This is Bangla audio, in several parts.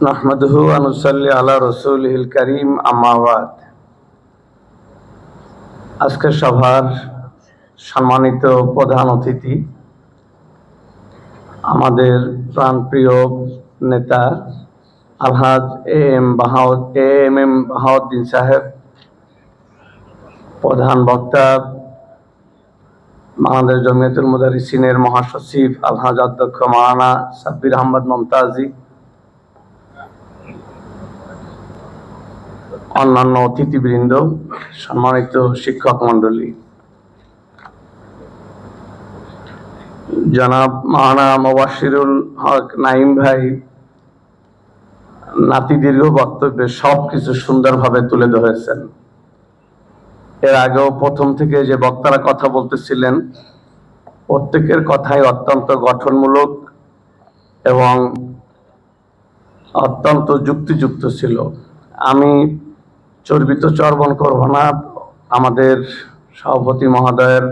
নাহমাদুহু ওয়া নুসাল্লি আলা রাসূলিহিল কারীম, আম্মা বাদ। আজকের সভার সম্মানিত প্রধান অতিথি, আমাদের প্রাণপ্রিয় নেতা আলহাজ এম এম বাহাউদ্দিন সাহেব, প্রধান বক্তা বাংলাদেশ জমিয়তুল মুদারিসিনের মহাসচিব আলহাজ অধ্যক্ষ মাওলানা সাব্বির আহমদ মমতাজি, অন্যান্য অতিথিবৃন্দ, সম্মানিত শিক্ষক মন্ডলী, জনাব মাওলানা মুবাশশিরুল হক নাঈম ভাই নাতি দীর্ঘ বক্তব্যে সবকিছু সুন্দরভাবে তুলে ধরেছেন। এর আগেও প্রথম থেকে যে বক্তারা কথা বলতেছিলেন, প্রত্যেকের কথাই অত্যন্ত গঠনমূলক এবং অত্যন্ত যুক্তিযুক্ত ছিল। আমি চর্বিত চর্বণ করব না, আমাদের সভাপতি মহোদয়ের,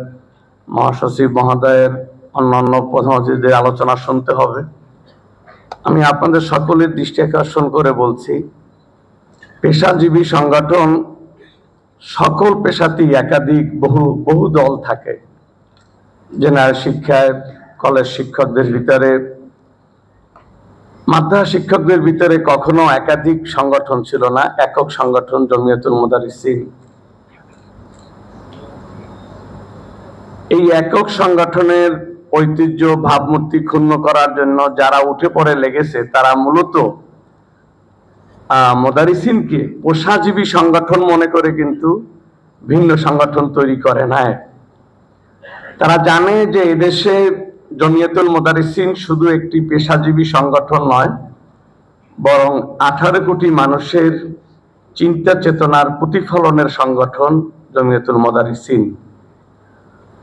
মহাসচিব মহোদয়ের, অন্যান্য প্রধান অতিথিদের আলোচনা শুনতে হবে। আমি আপনাদের সকলের দৃষ্টি আকর্ষণ করে বলছি, পেশাজীবী সংগঠন সকল পেশাতেই একাধিক বহু দল থাকে। জেনারেল শিক্ষায় কলেজ শিক্ষকদের ভিতরে, মাদ্রাসা শিক্ষকদের ভিতরে কখনো একাধিক সংগঠন ছিল না, একক সংগঠন জমিয়তুল মুদারিসিন। এই একক সংগঠনের ঐতিহ্য ভাবমূর্তি ক্ষুণ্ণ করার জন্য যারা উঠে পড়ে লেগেছে, তারা মূলত মুদারিসিনকে পেশাজীবী সংগঠন মনে করে কিন্তু ভিন্ন সংগঠন তৈরি করে নাই। তারা জানে যে এদেশে জমিয়তুল মুদারিসিন শুধু একটি পেশাজীবী সংগঠন নয়, বরং 18 কোটি মানুষের চিন্তা চেতনার প্রতিফলনের সংগঠন জমিয়তুল মুদারিসিন।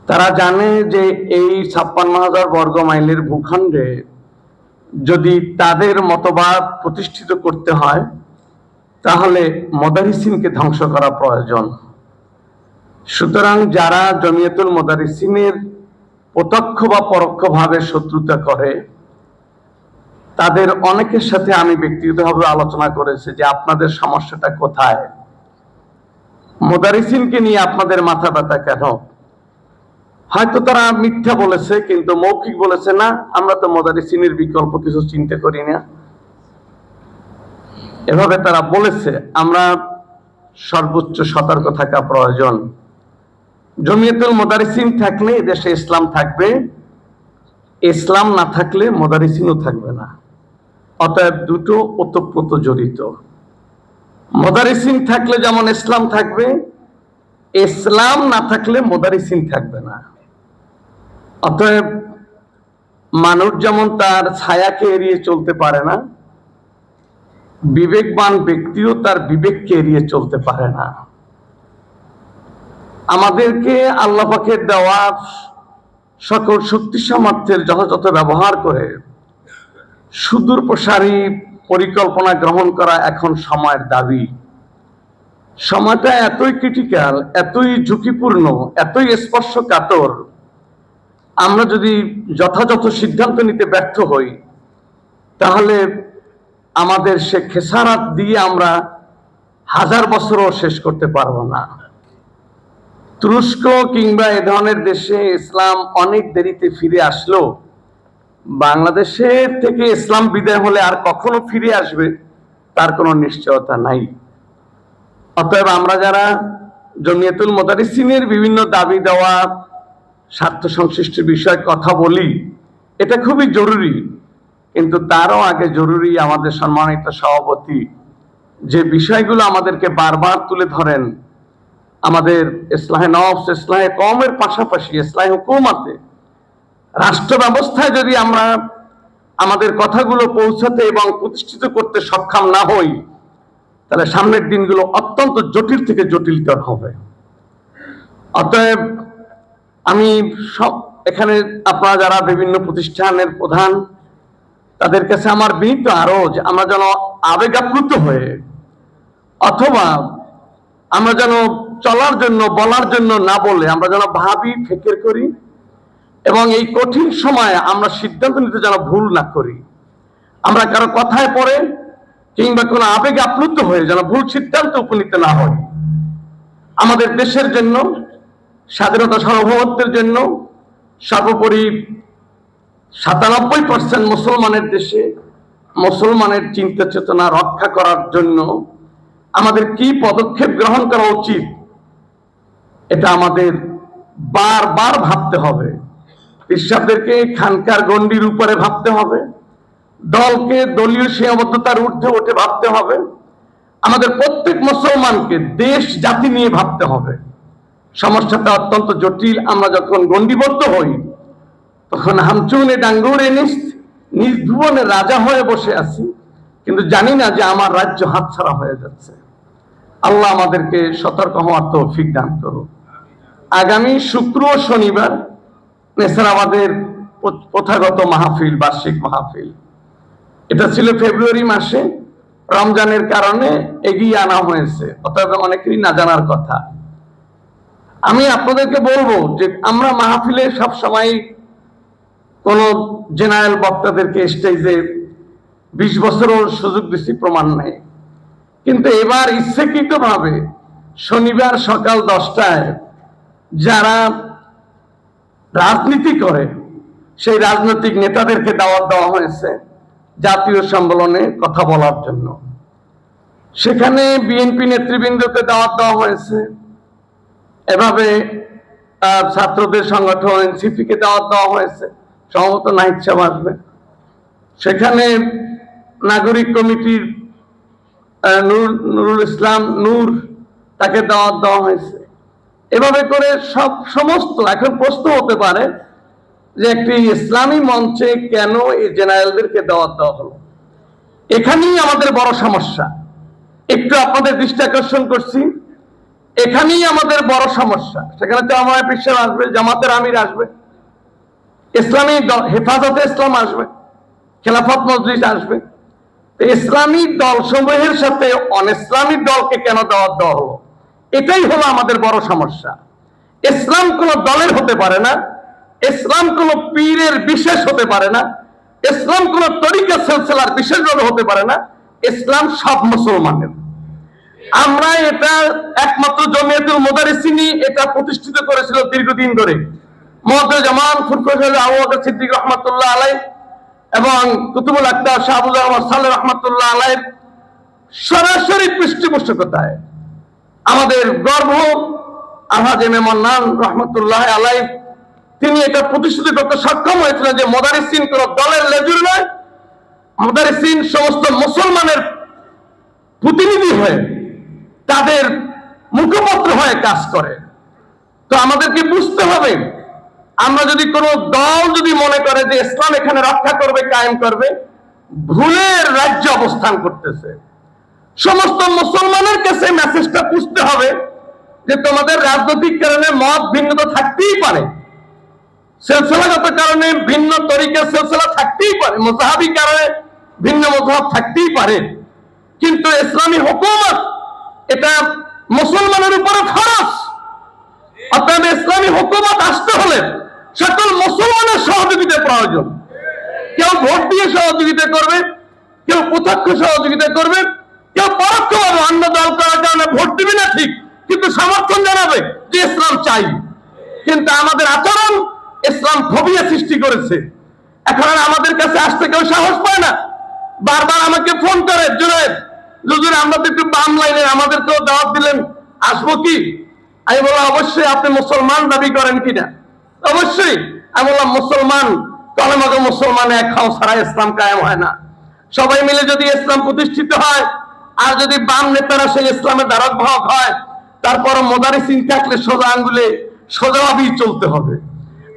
তারা জানে যে এই 56,000 বর্গ মাইলের ভূখণ্ডে যদি তাদের মতবাদ প্রতিষ্ঠিত করতে হয়, তাহলে মুদারিসিনকে ধ্বংস করা প্রয়োজন। সুতরাং যারা জমিয়তুল মুদারিসিনের প্রত্যক্ষ বা পরোক্ষভাবে শত্রুতা করে, তাদের অনেকের সাথে আমি ব্যক্তিগতভাবে আলোচনা করেছি যে আপনাদের সমস্যাটা কোথায়, মুদারিসিনকে নিয়ে আপনাদের মাথা ব্যথা কেন? হয়তো তারা মিথ্যা বলেছে, কিন্তু মৌখিক বলেছে না, আমরা তো মুদারিসিনের বিকল্প কিছু চিন্তা করি না, এভাবে তারা বলেছে। আমরা সর্বোচ্চ সতর্ক থাকা প্রয়োজন। জমিয়তুল মুদারিসিন থাকলে দেশে ইসলাম থাকবে, ইসলাম না থাকলে মুদারিসিনও থাকবে না। অতএব দুটো ওতপ্রোত জড়িত। মুদারিসিন থাকলে যেমন ইসলাম থাকবে, ইসলাম না থাকলে মুদারিসিন থাকবে না। অতএব মানুষ যেমন তার ছায়াকে এড়িয়ে চলতে পারে না, বিবেকবান ব্যক্তিও তার বিবেককে এড়িয়ে চলতে পারে না। আমাদেরকে আল্লাহ পাকের দেওয়া সকল শক্তি সামর্থ্যের যথাযথ ব্যবহার করে সুদূর প্রসারী পরিকল্পনা গ্রহণ করা এখন সময়ের দাবি। সময়টা এতই ক্রিটিক্যাল, এতই ঝুঁকিপূর্ণ, এতই স্পর্শকাতর, আমরা যদি যথাযথ সিদ্ধান্ত নিতে ব্যর্থ হই, তাহলে আমাদের সে খেসারাত দিয়ে আমরা 1000 বছরও শেষ করতে পারবো না। তুরস্ক কিংবা এ ধরনের দেশে ইসলাম অনেক দেরিতে ফিরে আসলো, বাংলাদেশের থেকে ইসলাম বিদায় হলে আর কখনো ফিরে আসবে তার কোনো নিশ্চয়তা নাই। অতএব আমরা যারা জমিয়তুল মুদারিসিনের বিভিন্ন দাবি দেওয়া স্বার্থ সংশ্লিষ্ট বিষয়ে কথা বলি, এটা খুবই জরুরি, কিন্তু তারও আগে জরুরি আমাদের সম্মানিত সভাপতি যে বিষয়গুলো আমাদেরকে বারবার তুলে ধরেন, আমাদের ইসলাহে নফস, ইসলাহে কওমের পাশাপাশি ইসলাহে হুকুমাতে, রাষ্ট্র ব্যবস্থায় যদি আমরা আমাদের কথাগুলো পৌঁছাতে এবং প্রতিষ্ঠিত করতে সক্ষম না হই, তাহলে সামনের দিনগুলো অত্যন্ত জটিল থেকে জটিলতর হবে। অতএব আমি এখানে আপনারা যারা বিভিন্ন প্রতিষ্ঠানের প্রধান, তাদের কাছে আমার বিনীত আরজ, আমরা যেন আবেগাপ্লুত হয়ে অথবা আমরা যেন চলার জন্য বলার জন্য না বলে আমরা যেন ভাবি, ফিকির করি এবং এই কঠিন সময়ে আমরা সিদ্ধান্ত নিতে যেন ভুল না করি। আমরা কারো কথায় পড়ে কিংবা কোনো আবেগে আপ্লুত হয়ে যেন ভুল সিদ্ধান্ত উপনীত না হয়। আমাদের দেশের জন্য, স্বাধীনতা সার্বভৌমত্বের জন্য, সর্বোপরি 97% মুসলমানের দেশে মুসলমানের চিন্তা চেতনা রক্ষা করার জন্য আমাদের কি পদক্ষেপ গ্রহণ করা উচিত, এটা আমাদের বারবার ভাবতে হবে। ইরশাদদেরকে খানকার গণ্ডির উপরে ভাবতে হবে, দলকে দলীয় সীমাবদ্ধতার ঊর্ধ্বে উঠে ভাবতে হবে, আমাদের প্রত্যেক মুসলমানকে দেশ জাতি নিয়ে ভাবতে হবে। সমস্যাটা অত্যন্ত জটিল। আমরা যখন গণ্ডিবদ্ধ হই তখন হামচুনে ডাঙ্গুরে নিজ ভুবনে রাজা হয়ে বসে আছি, কিন্তু জানি না যে আমার রাজ্য হাতছাড়া হয়ে যাচ্ছে। আল্লাহ আমাদেরকে সতর্ক হওয়ার তৌফিক দান করুন। আগামী শুক্র ও শনিবার নেসারাবাদের প্রথাগত মাহফিল, বার্ষিক মাহফিল, এটা ছিল ফেব্রুয়ারি মাসে, রমজানের কারণে এগিয়ে আনা হয়েছে, অতএব অনেকেরই না জানার কথা। আমি আপনাদেরকে বলবো যে আমরা মাহফিলে সব সময় কোন জেনারেল বক্তাদেরকে স্টেজে 20 বছরও সুযোগ দিচ্ছি প্রমাণ নেই, কিন্তু এবার ইচ্ছাকৃতভাবে শনিবার সকাল 10টায় যারা রাজনীতি করে সেই রাজনৈতিক নেতাদেরকে দাওয়াত দেওয়া হয়েছে জাতীয় সম্মেলনে কথা বলার জন্য। সেখানে বিএনপি নেতৃবৃন্দকে দাওয়াত দেওয়া হয়েছে, এভাবে ছাত্রদের সংগঠন এনসিপি কে দাওয়াত দেওয়া হয়েছে, সম্ভবত নাহিদ সাহেব আসবে। সেখানে নাগরিক কমিটির নুরুল ইসলাম নূর, তাকে দাওয়াত দেওয়া হয়েছে। এভাবে করে সমস্ত, এখন প্রশ্ন হতে পারে যে একটি ইসলামী মঞ্চে কেন এই জেনারেলদেরকে দাওয়াত দেওয়া হলো। এখানেই আমাদের বড় সমস্যা। একটু আপনাদের দৃষ্টি আকর্ষণ করছি, এখানেই আমাদের বড় সমস্যা। সেখানে তো আমার পিসাব আসবে, জামাতের আমির আসবে, ইসলামী হেফাজতে ইসলাম আসবে, খেলাফত মজলিস আসবে। ইসলামী দল সমূহের সাথে অন ইসলামী দলকে কেন দাওয়াত দেওয়া হলো, এটাই হলো আমাদের বড় সমস্যা। ইসলাম কোন দলের হতে পারে না, ইসলাম কোন পীরের বিশেষ হতে পারে না, ইসলাম কোন তরিকা সিলসিলার বিশেষভাবে হতে পারে না, ইসলাম সব মুসলমানের। আমরা এটা একমাত্র জমিয়তুল মুদারিসিনই এটা প্রতিষ্ঠিত করেছিল দীর্ঘদিন ধরে। মুআজ্জেজামান ফুরফুর আবু বকর সিদ্দিক রহমাতুল্লাহ আলাইহি এবং কুতুবুল আকতাব শাহ আবুল আহমদ সালেহ রহমাতুল্লাহ আলাইহির সরাসরি পৃষ্ঠপোষকতায় আমাদের গর্ব আলহাজ এম এ মান্নান রহমাতুল্লাহ আলাইহি, তিনি এটা প্রতিষ্ঠিত করতে সক্ষম হয়েছিলেন যে মুদারিসিন কোন দলের লেজুর নয়, মুদারিসিন সমস্ত মুসলমানের প্রতিনিধি হয়ে তাদের মুখপত্র হয়ে কাজ করে। তো আমাদেরকে বুঝতে হবে, আমরা যদি কোনো দল যদি মনে করে যে ইসলাম এখানে রক্ষা করবে, কায়েম করবে, ভুলের রাজ্যে অবস্থান করতেছে। সমস্ত মুসলমানের কাছে মেসেজটা বুঝতে হবে যে তোমাদের রাজনৈতিক কারণে মত ভিন্নতা থাকতেই পারে, সিলসিলাগত কারণে ভিন্ন তরিকার সিলসিলা থাকতেই পারে, মুযহাবি কারণে ভিন্ন মযহাব থাকতেই পারে, কিন্তু ইসলামী হুকুমত এটা মুসলমানের উপরে ফরজ। অর্থাৎ ইসলামী হুকুমত আসতে হলে সকল মুসলমানের সহযোগিতা প্রয়োজন। কেউ ভোট দিয়ে সহযোগিতা করবে, কেউ প্রত্যক্ষ সহযোগিতা করবে, কেউ পরোক্ষভাবে অন্য দল করার কারণে ভোট দিবে না ঠিক, কিন্তু সমর্থন জানাবে যে ইসলাম চাই। কিন্তু আমাদের আচরণ ইসলাম ফোবিয়া সৃষ্টি করেছে। এখন আর আমাদের কাছে আসতে কেউ সাহস পায় না। বারবার আমাকে ফোন করে, জুনায়েদ হুজুর আমরা তো একটু বাম লাইনের, আমাদেরকেও দাওয়াত দিলেন, আসবো কি? আমি বললাম অবশ্যই। আপনি মুসলমান দাবি করেন কিনা? অবশ্যই। আমি বললাম মুসলমান, কলেমাকে মুসলমান এক খাও ছাড়া ইসলাম কায়েম হয় না। সবাই মিলে যদি ইসলাম প্রতিষ্ঠিত হয়, আর যদি বাম নেতারা সেই ইসলামের ধারক বাহক হয়, তারপর মুদারিসিন থাকলে সোজা আঙ্গুলে সোজাভাবেই চলতে হবে।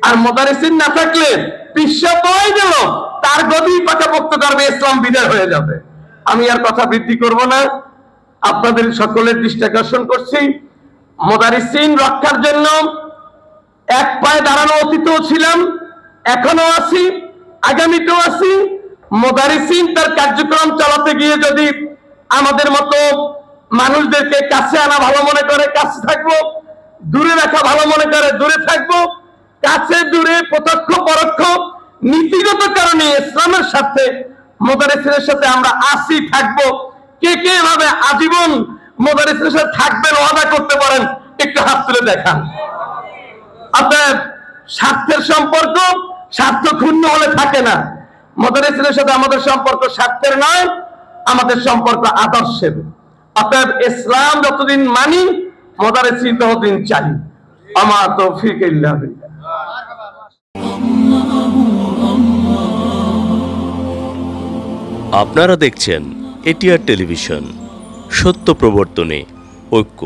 আর মুদারিসিন না থাকলে পিসা বই গেল, তার গদি পাকাপোক্ত করবে, ইসলাম বিদায় হয়ে যাবে। আমি আর কথা বৃদ্ধি করব না, আপনাদের সকলের দৃষ্টি আকর্ষণ করছি। মুদারিসিন রক্ষার জন্য এক পায়ে দাঁড়ানো অতীতও ছিলাম, এখনো আছি, আগামীতেও আছি। মুদারিসিন তার কার্যক্রম চালাতে গিয়ে যদি আমাদের মতো মানুষদেরকে কাছে আনা ভালো মনে করে কাছে থাকবো, দূরে রাখা ভালো মনে করে দূরে থাকবো। কাছে দূরে প্রত্যক্ষ পরোক্ষ নীতিগত কারণে ইসলামের সাথে মোদারেসিনের সাথে আমরা আসি থাকবো, কে কে ভাবে আজীবন মোদারেসিনের সাথে থাকবেন ওয়াদা করতে পারেন? একটু হাত তুলে দেখান। অতএব স্বার্থের সম্পর্ক স্বার্থ ক্ষুণ্ণ হলে থাকে না। মোদারেসিনের সাথে আমাদের সম্পর্ক স্বার্থের নয়, আমাদের সম্পর্ক আদর্শের। অতএব ইসলাম যতদিন মানি, মোদারেসিন ততদিন চাই। আমা তৌফিক ইল্লা বিল্লাহ। আপনারা দেখছেন এটিআর টেলিভিশন, সত্য প্রবর্তনে ঐক্য।